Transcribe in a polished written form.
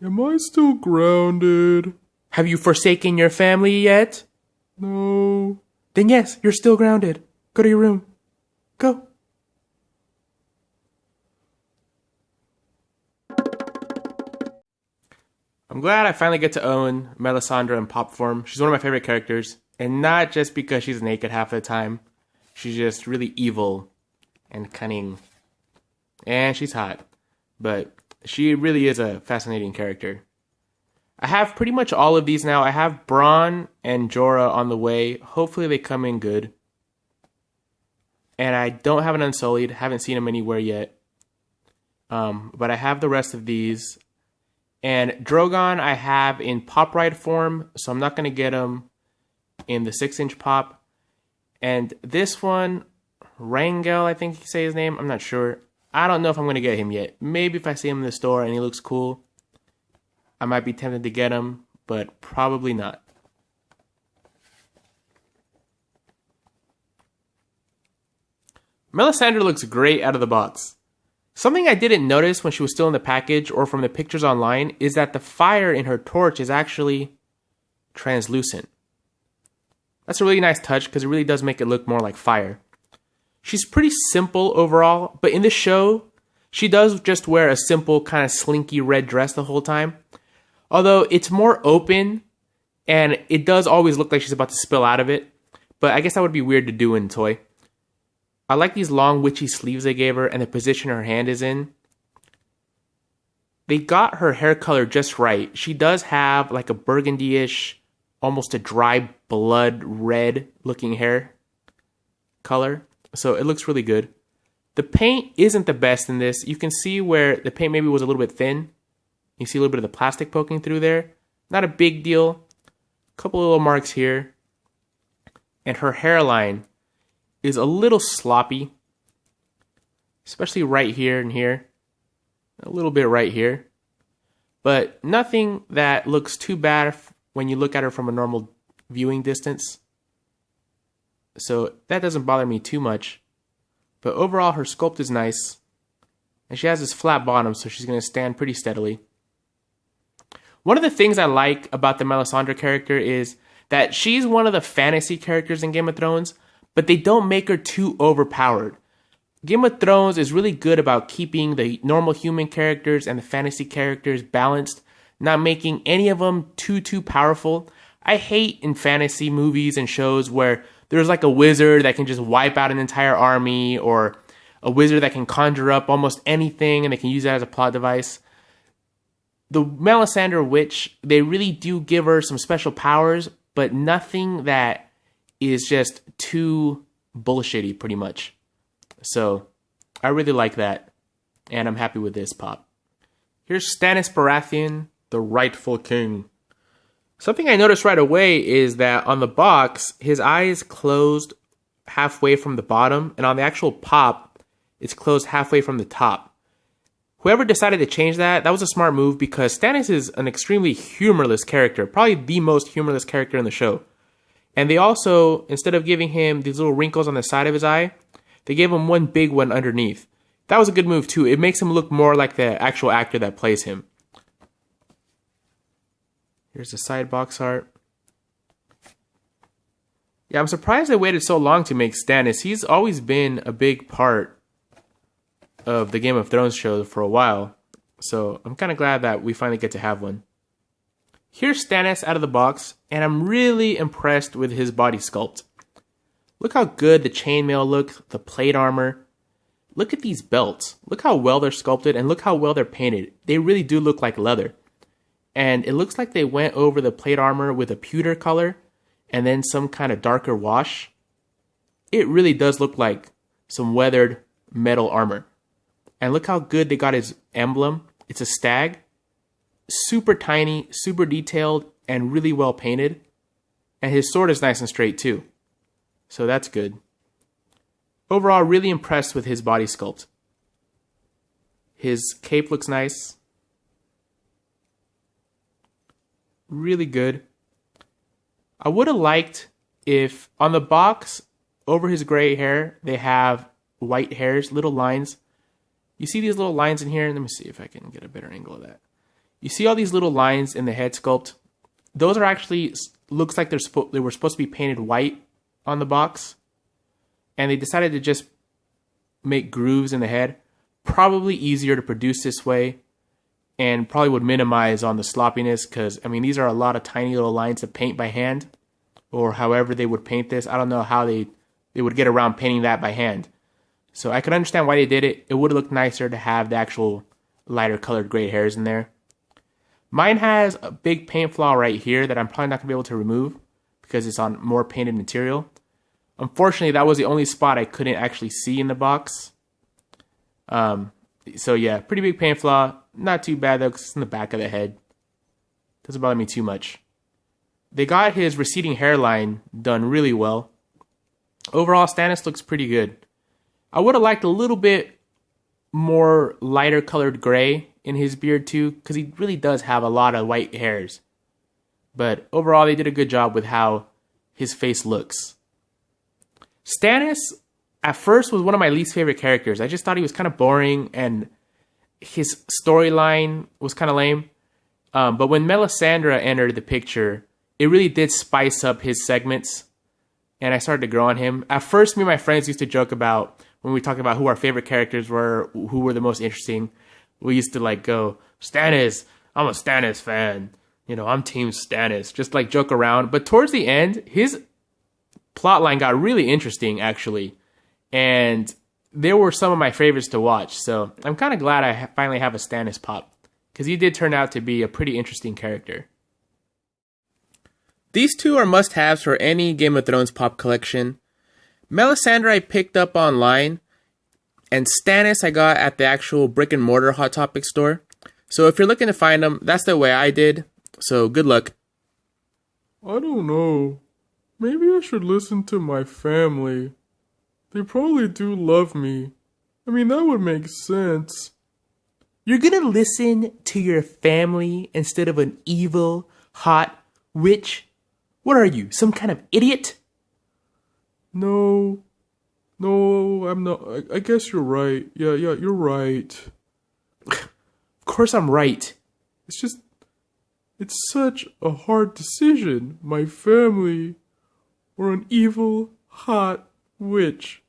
Am I still grounded? Have you forsaken your family yet? No. Then yes, you're still grounded. Go to your room. Go. I'm glad I finally get to own Melisandre in pop form. She's one of my favorite characters. And not just because she's naked half the time. She's just really evil and cunning. And she's hot. But she really is a fascinating character. I have pretty much all of these now. I have Bronn and Jorah on the way. Hopefully they come in good. And I don't have an Unsullied. Haven't seen them anywhere yet. But I have the rest of these. And Drogon I have in pop ride form. So I'm not going to get him in the 6-inch pop. And this one, Rangel, I think you say his name. I'm not sure. I don't know if I'm going to get him yet. Maybe if I see him in the store and he looks cool, I might be tempted to get him, but probably not. Melisandre looks great out of the box. Something I didn't notice when she was still in the package or from the pictures online is that the fire in her torch is actually translucent. That's a really nice touch because it really does make it look more like fire. She's pretty simple overall, but in the show, she does just wear a simple kind of slinky red dress the whole time. Although it's more open, and it does always look like she's about to spill out of it. But I guess that would be weird to do in toy. I like these long witchy sleeves they gave her and the position her hand is in. They got her hair color just right. She does have like a burgundy-ish, almost a dry blood red looking hair color. So it looks really good. The paint isn't the best in this. You can see where the paint maybe was a little bit thin. You see a little bit of the plastic poking through there. Not a big deal. A couple little marks here. And her hairline is a little sloppy. Especially right here and here. A little bit right here. But nothing that looks too bad when you look at her from a normal viewing distance. So that doesn't bother me too much. But overall, her sculpt is nice. And she has this flat bottom, so she's going to stand pretty steadily. One of the things I like about the Melisandre character is that she's one of the fantasy characters in Game of Thrones, but they don't make her too overpowered. Game of Thrones is really good about keeping the normal human characters and the fantasy characters balanced, not making any of them too powerful. I hate in fantasy movies and shows where there's like a wizard that can just wipe out an entire army, or a wizard that can conjure up almost anything and they can use that as a plot device. The Melisandre witch, they really do give her some special powers, but nothing that is just too bullshitty, pretty much. So, I really like that, and I'm happy with this pop. Here's Stannis Baratheon, the rightful king. Something I noticed right away is that on the box, his eyes closed halfway from the bottom, and on the actual pop, it's closed halfway from the top. Whoever decided to change that, that was a smart move because Stannis is an extremely humorless character, probably the most humorless character in the show. And they also, instead of giving him these little wrinkles on the side of his eye, they gave him one big one underneath. That was a good move too. It makes him look more like the actual actor that plays him. Here's the side box art. Yeah, I'm surprised they waited so long to make Stannis. He's always been a big part of the Game of Thrones show for a while. So I'm kind of glad that we finally get to have one. Here's Stannis out of the box, and I'm really impressed with his body sculpt. Look how good the chainmail looks, the plate armor. Look at these belts. Look how well they're sculpted, and look how well they're painted. They really do look like leather. And it looks like they went over the plate armor with a pewter color and then some kind of darker wash. It really does look like some weathered metal armor. And look how good they got his emblem. It's a stag. Super tiny, super detailed, and really well painted. And his sword is nice and straight too. So that's good. Overall, really impressed with his body sculpt. His cape looks nice. Really good. I would have liked if on the box, over his gray hair, they have white hairs, little lines. You see these little lines in here? Let me see if I can get a better angle of that. You see all these little lines in the head sculpt? Those are actually, looks like they were supposed to be painted white on the box. And they decided to just make grooves in the head. Probably easier to produce this way. And probably would minimize on the sloppiness. Because, I mean, these are a lot of tiny little lines to paint by hand. Or however they would paint this. I don't know how they would get around painting that by hand. So I could understand why they did it. It would have looked nicer to have the actual lighter colored gray hairs in there. Mine has a big paint flaw right here that I'm probably not going to be able to remove because it's on more painted material. Unfortunately, that was the only spot I couldn't actually see in the box. So yeah, pretty big paint flaw. Not too bad though because it's in the back of the head. Doesn't bother me too much. They got his receding hairline done really well. Overall, Stannis looks pretty good. I would have liked a little bit more lighter colored gray in his beard too, because he really does have a lot of white hairs. But overall, they did a good job with how his face looks. Stannis, at first, was one of my least favorite characters. I just thought he was kind of boring, and his storyline was kind of lame. But when Melisandre entered the picture, it really did spice up his segments, and I started to grow on him. At first, me and my friends used to joke about, when we talked about who our favorite characters were, who were the most interesting, we used to like go, Stannis, I'm a Stannis fan. You know, I'm team Stannis. Just like joke around. But towards the end, his plotline got really interesting, actually. And they were some of my favorites to watch. So I'm kind of glad I finally have a Stannis pop. Because he did turn out to be a pretty interesting character. These two are must-haves for any Game of Thrones pop collection. Melisandre I picked up online. And Stannis I got at the actual brick and mortar Hot Topic store. So if you're looking to find them, that's the way I did. So good luck. I don't know. Maybe I should listen to my family. They probably do love me. I mean, that would make sense. You're gonna listen to your family instead of an evil, hot witch? What are you, some kind of idiot? No, I'm not. I guess you're right. Yeah, you're right. Of course I'm right. It's such a hard decision. My family or an evil, hot witch.